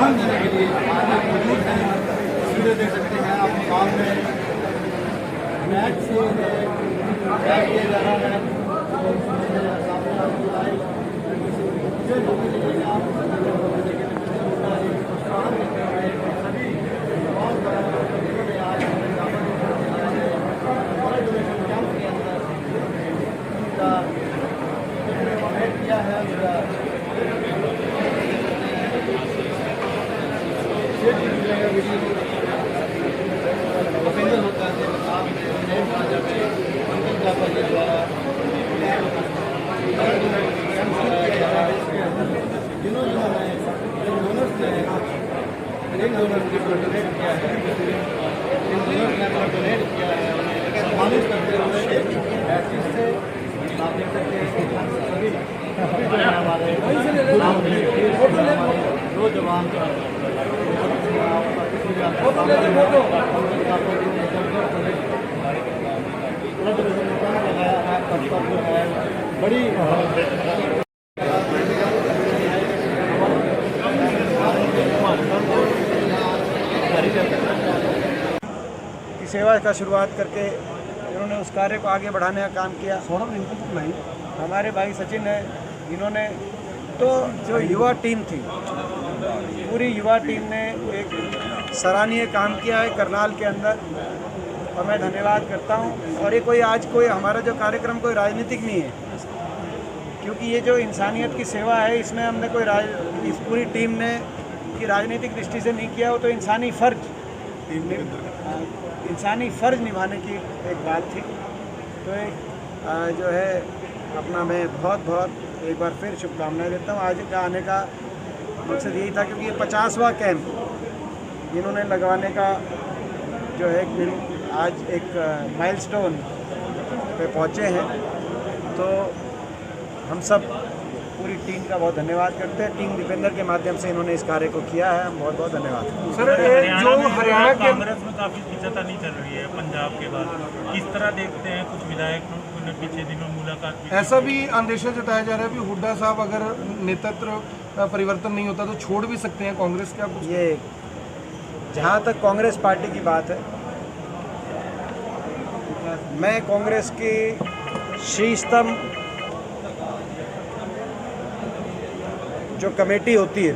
ध्यान देने के लिए मौजूद हैं। तस्वीरें देख सकते हैं आप सामने मैच से बैट किया जा रहा है। दो जवान बड़ी की सेवा का शुरुआत करके इन्होंने उस कार्य को आगे बढ़ाने का काम किया। हमारे भाई सचिन है, इन्होंने तो जो युवा टीम थी, पूरी युवा टीम ने एक सराहनीय काम किया है करनाल के अंदर, और मैं धन्यवाद करता हूं। और ये कोई आज कोई हमारा जो कार्यक्रम कोई राजनीतिक नहीं है, क्योंकि ये जो इंसानियत की सेवा है इसमें हमने कोई इस पूरी टीम ने कि राजनीतिक दृष्टि से नहीं किया, वो तो इंसानी फ़र्ज निभाने की एक बात थी। तो जो है अपना मैं बहुत एक बार फिर शुभकामनाएं देता हूँ। आज का आने का मकसद यही था, क्योंकि ये 50वां कैंप इन्होंने लगवाने का जो है आज एक माइलस्टोन पे पहुँचे हैं। तो हम सब पूरी टीम का बहुत धन्यवाद करते हैं। टीम दीपेंद्र के माध्यम से इन्होंने इस कार्य को किया है, हम बहुत धन्यवाद। सर, जो हरियाणा के कांग्रेस में काफ़ी पिछता नहीं चल रही है पंजाब के बाद, किस तरह देखते हैं? कुछ विधायकों ने पिछले दिनों मुलाकात की, ऐसा भी अंदेशा जताया जा रहा है कि हुड्डा साहब अगर नेतृत्व परिवर्तन नहीं होता तो छोड़ भी सकते हैं कांग्रेस। क्या कुछ ये जहाँ तक कांग्रेस पार्टी की बात है, मैं कांग्रेस की शीर्षतम जो कमेटी होती है,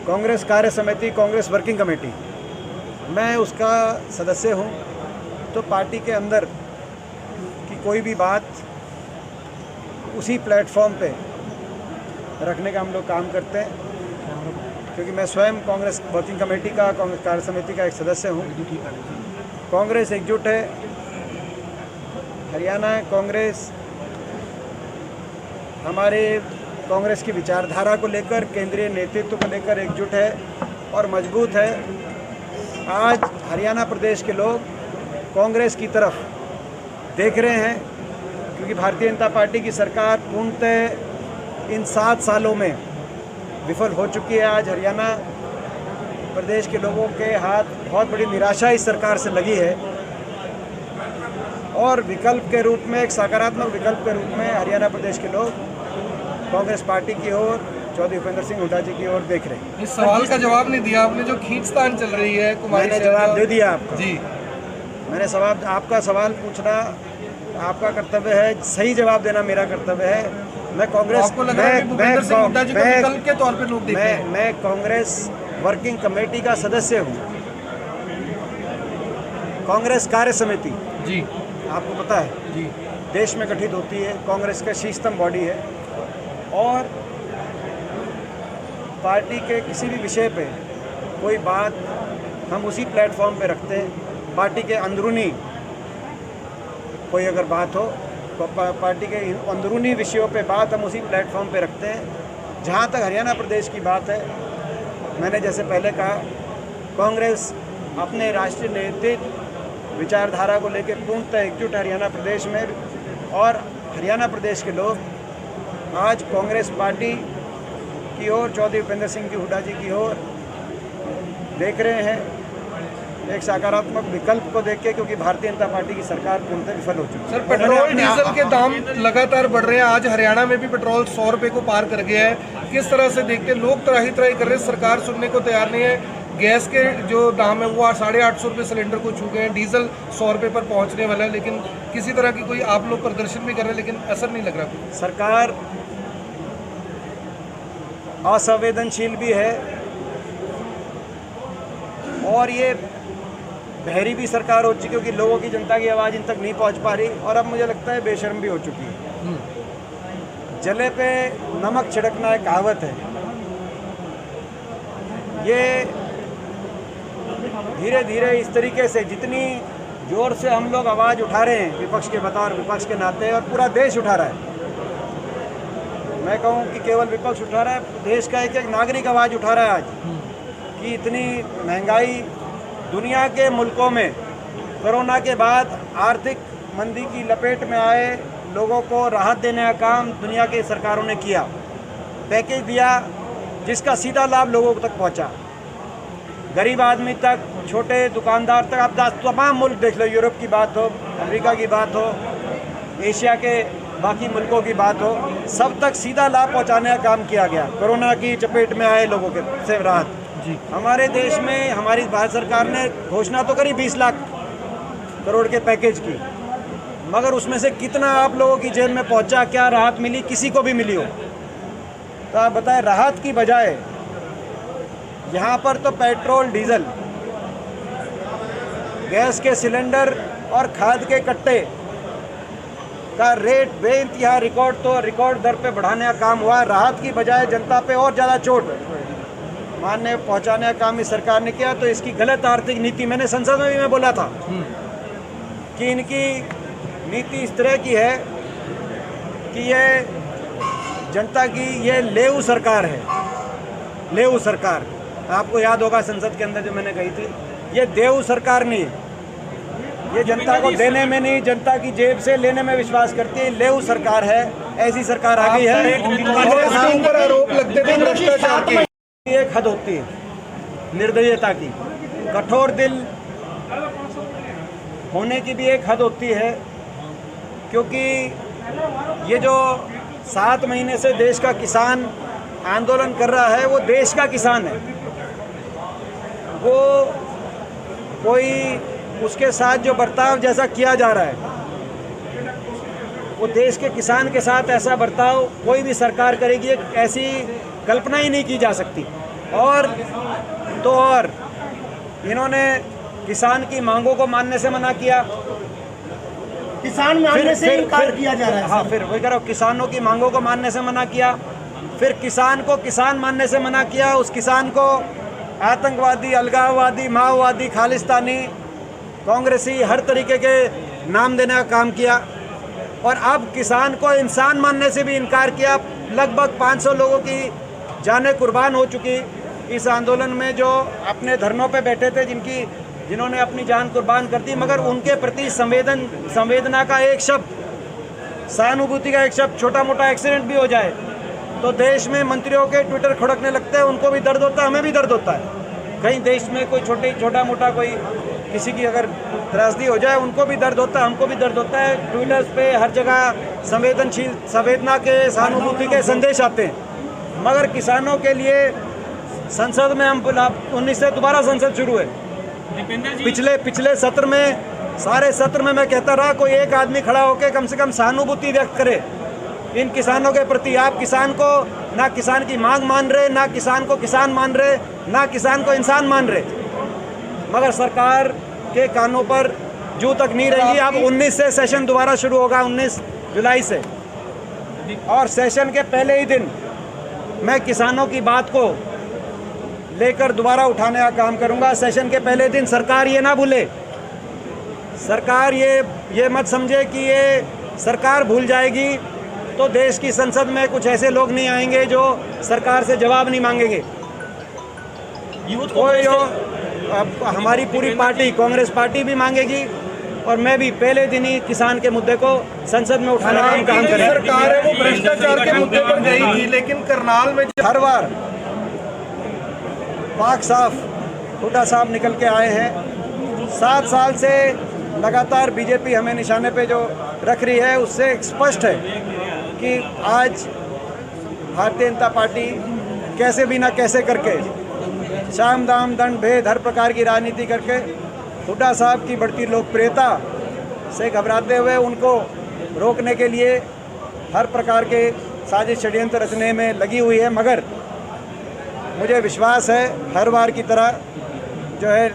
कांग्रेस कार्य समिति, कांग्रेस वर्किंग कमेटी, मैं उसका सदस्य हूँ। तो पार्टी के अंदर की कोई भी बात उसी प्लेटफॉर्म पे रखने का हम लोग काम करते हैं, क्योंकि मैं स्वयं कांग्रेस वर्किंग कमेटी का, कांग्रेस कार्य समिति का एक सदस्य हूँ। कांग्रेस एकजुट है, हरियाणा कांग्रेस हमारे कांग्रेस की विचारधारा को लेकर, केंद्रीय नेतृत्व को लेकर एकजुट है और मजबूत है। आज हरियाणा प्रदेश के लोग कांग्रेस की तरफ देख रहे हैं, क्योंकि भारतीय जनता पार्टी की सरकार पूर्णतः इन 7 सालों में विफल हो चुकी है। आज हरियाणा प्रदेश के लोगों के हाथ बहुत बड़ी निराशा इस सरकार से लगी है, और विकल्प के रूप में, एक सकारात्मक विकल्प के रूप में हरियाणा प्रदेश के लोग कांग्रेस पार्टी की ओर, चौधरी भूपेंद्र सिंह हुड्डा जी की ओर देख रहे हैं। इस सवाल का जवाब नहीं दिया आपने, जो खींचतान चल रही है कुमारी। मैंने जवाब दे दिया आपका जी। मैंने आपका सवाल पूछना आपका कर्तव्य है, सही जवाब देना मेरा कर्तव्य है। मैं कांग्रेस, आपको लग रहा है कि भूपेंद्र सिंह हुड्डा जी को विकल्प के तौर पे लोग देख रहे हैं? मैं कांग्रेस वर्किंग कमेटी का सदस्य हूँ। कांग्रेस कार्य समिति जी, आपको पता है जी, देश में गठित होती है, कांग्रेस का शीर्षतम बॉडी है, और पार्टी के किसी भी विषय पे कोई बात हम उसी प्लेटफॉर्म पे रखते हैं। पार्टी के अंदरूनी कोई अगर बात हो तो पार्टी के अंदरूनी विषयों पे बात हम उसी प्लेटफॉर्म पे रखते हैं। जहाँ तक हरियाणा प्रदेश की बात है, मैंने जैसे पहले कहा, कांग्रेस अपने राष्ट्रीय नेतृत्व विचारधारा को लेकर पूर्णतः एकजुट हरियाणा प्रदेश में, और हरियाणा प्रदेश के लोग आज कांग्रेस पार्टी की ओर, चौधरी भूपेंद्र सिंह हुड्डा जी की ओर देख रहे हैं, एक सकारात्मक विकल्प को देख के, क्योंकि भारतीय जनता पार्टी की सरकार पूर्णतः विफल हो चुकी है। सर, पेट्रोल डीजल के दाम लगातार बढ़ रहे हैं। आज हरियाणा में भी पेट्रोल 100 रुपये को पार कर गया है। किस तरह से देखते हैं? लोग त्राही त्राही कर रहे हैं, सरकार सुनने को तैयार नहीं है। गैस के जो दाम है वो 850 रुपये सिलेंडर को छू गए हैं, डीजल 100 रुपये पर पहुंचने वाला है, लेकिन किसी तरह की कोई आप लोग प्रदर्शन भी कर रहे हैं लेकिन असर नहीं लग रहा। सरकार असंवेदनशील भी है और ये बहरी भी सरकार हो चुकी, क्योंकि लोगों की, जनता की आवाज़ इन तक नहीं पहुंच पा रही, और अब मुझे लगता है बेशर्म भी हो चुकी है। जले पे नमक छिड़कना एक कहावत है, ये धीरे धीरे इस तरीके से जितनी ज़ोर से हम लोग आवाज़ उठा रहे हैं विपक्ष के बतौर विपक्ष के नाते, और पूरा देश उठा रहा है, मैं कहूँ कि केवल विपक्ष उठा रहा है, देश का एक एक नागरिक आवाज़ उठा रहा है आज, कि इतनी महंगाई, दुनिया के मुल्कों में कोरोना के बाद आर्थिक मंदी की लपेट में आए लोगों को राहत देने का काम दुनिया की सरकारों ने किया, पैकेज दिया जिसका सीधा लाभ लोगों तक पहुंचा, गरीब आदमी तक, छोटे दुकानदार तक। आप तमाम मुल्क देख लो, यूरोप की बात हो, अमेरिका की बात हो, एशिया के बाकी मुल्कों की बात हो, सब तक सीधा लाभ पहुंचाने का काम किया गया कोरोना की चपेट में आए लोगों के से राहत जी। हमारे देश में हमारी भारत सरकार ने घोषणा तो करी 20 लाख करोड़ के पैकेज की, मगर उसमें से कितना आप लोगों की जेब में पहुंचा, क्या राहत मिली, किसी को भी मिली हो तो आप बताएं। राहत की बजाय यहाँ पर तो पेट्रोल, डीजल, गैस के सिलेंडर और खाद के कट्टे का रेट बेइंतहा रिकॉर्ड दर पे बढ़ाने का काम हुआ। राहत की बजाय जनता पे और ज़्यादा चोट मारने पहुंचाने का काम इस सरकार ने किया। तो इसकी गलत आर्थिक नीति, मैंने संसद में भी मैं बोला था कि इनकी नीति इस तरह की है कि ये जनता की ये लेऊ सरकार है, लेऊ सरकार। आपको याद होगा संसद के अंदर जो मैंने कही थी, ये देऊ सरकार नहीं है, ये जनता को देने में नहीं, जनता की जेब से लेने में विश्वास करती है, लेऊ सरकार है। ऐसी सरकार आ गई है। ऊपर आरोप लगते थे भ्रष्टाचार की, एक हद होती है निर्दयता की, कठोर दिल होने की भी एक हद होती है, क्योंकि ये जो 7 महीने से देश का किसान आंदोलन कर रहा है, वो देश का किसान है, वो कोई उसके साथ जो बर्ताव जैसा किया जा रहा है, वो देश के किसान के साथ ऐसा बर्ताव कोई भी सरकार करेगी, एक ऐसी कल्पना ही नहीं की जा सकती। और तो और इन्होंने किसान की मांगों को मानने से मना किया, किसान मानने से इनकार किया जा रहा है। हाँ, फिर वही करो, किसानों की मांगों को मानने से मना किया, फिर किसान को किसान मानने से मना किया, उस किसान को आतंकवादी, अलगाववादी, माओवादी, खालिस्तानी, कांग्रेसी, हर तरीके के नाम देने का काम किया, और अब किसान को इंसान मानने से भी इनकार किया। लगभग 500 लोगों की जानें कुर्बान हो चुकी इस आंदोलन में, जो अपने धरनों पे बैठे थे, जिन्होंने अपनी जान कुर्बान कर दी, मगर उनके प्रति संवेदना का एक शब्द, सहानुभूति का एक शब्द, छोटा मोटा एक्सीडेंट भी हो जाए तो देश में मंत्रियों के ट्विटर खड़कने लगते हैं, उनको भी दर्द होता है, हमें भी दर्द होता है। कहीं देश में कोई छोटा मोटा कोई किसी की अगर त्रासदी हो जाए, उनको भी दर्द होता है, हमको भी दर्द होता है। ट्विटर्स पे हर जगह संवेदना के, सहानुभूति के संदेश आते हैं, मगर किसानों के लिए संसद में हम 19 से दोबारा संसद शुरू है। पिछले सत्र में, सारे सत्र में मैं कहता रहा, कोई एक आदमी खड़ा होकर कम से कम सहानुभूति व्यक्त करे इन किसानों के प्रति। आप किसान को, ना किसान की मांग मान रहे, ना किसान को किसान मान रहे, ना किसान को इंसान मान रहे, मगर सरकार के कानों पर जू तक नहीं रही। अब 19 से सेशन दोबारा शुरू होगा, 19 जुलाई से, और सेशन के पहले ही दिन मैं किसानों की बात को लेकर दोबारा उठाने का काम करूंगा। सेशन के पहले दिन सरकार ये ना भूले, सरकार ये मत समझे कि ये सरकार भूल जाएगी तो देश की संसद में कुछ ऐसे लोग नहीं आएंगे जो सरकार से जवाब नहीं मांगेंगे। कोई हमारी पूरी पार्टी, कांग्रेस पार्टी भी मांगेगी, और मैं भी पहले दिन ही किसान के मुद्दे को संसद में उठाने का काम करेंगे। सरकार है वो भ्रष्टाचार के मुद्दे पर गई थी, लेकिन करनाल में हर बार पाक साफ, हुड्डा साहब निकल के आए हैं। 7 साल से लगातार बीजेपी हमें निशाने पे जो रख रही है, उससे स्पष्ट है कि आज भारतीय जनता पार्टी कैसे भी ना कैसे करके साम दाम दंड भेद हर प्रकार की राजनीति करके हुड्डा साहब की बढ़ती लोकप्रियता से घबराते हुए उनको रोकने के लिए हर प्रकार के साजिश षड्यंत्र रचने में लगी हुई है। मगर मुझे विश्वास है हर बार की तरह जो है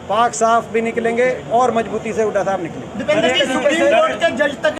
पाक साफ भी निकलेंगे और मजबूती से हुड्डा साहब निकलेंगे। दीपेंद्र जी, सुप्रीम कोर्ट के जज तक